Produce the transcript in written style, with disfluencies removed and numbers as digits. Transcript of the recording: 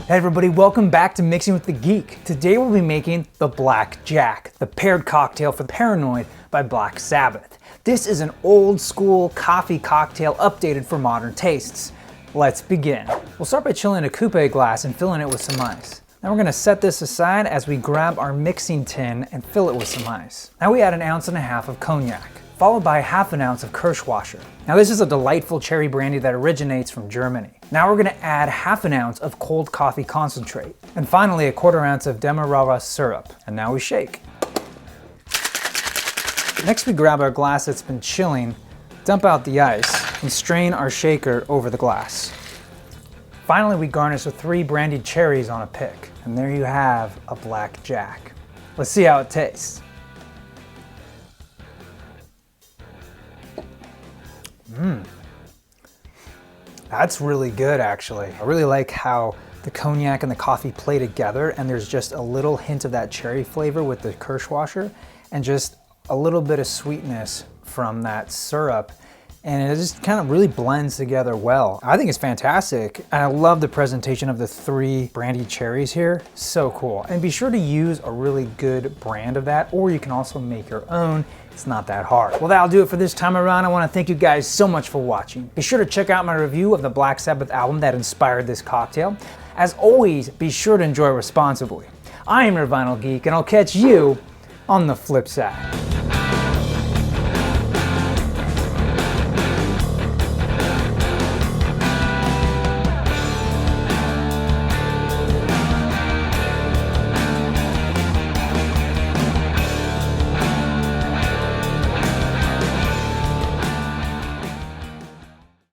Hey everybody, welcome back to Mixing with the Geek. Today we'll be making the Black Jack, the paired cocktail for Paranoid by Black Sabbath. This is an old school coffee cocktail updated for modern tastes. Let's begin. We'll start by chilling a coupe glass and filling it with some ice. Now we're gonna set this aside as we grab our mixing tin and fill it with some ice. Now we add 1.5 ounces of cognac, followed by 1/2 ounce of Kirschwasser. Now this is a delightful cherry brandy that originates from Germany. Now we're gonna add 1/2 ounce of cold coffee concentrate. And finally 1/4 ounce of demerara syrup. And now we shake. Next we grab our glass that's been chilling, dump out the ice, and strain our shaker over the glass. Finally we garnish with 3 brandied cherries on a pick. And there you have a Black Jack. Let's see how it tastes. That's really good actually. I really like how the cognac and the coffee play together, and there's just a little hint of that cherry flavor with the Kirschwasser and just a little bit of sweetness from that syrup. And it just kind of really blends together well. I think it's fantastic. And I love the presentation of the 3 brandied cherries here. So cool. And be sure to use a really good brand of that, or you can also make your own. It's not that hard. Well, that'll do it for this time around. I want to thank you guys so much for watching. Be sure to check out my review of the Black Sabbath album that inspired this cocktail. As always, be sure to enjoy responsibly. I am your Vinyl Geek, and I'll catch you on the flip side.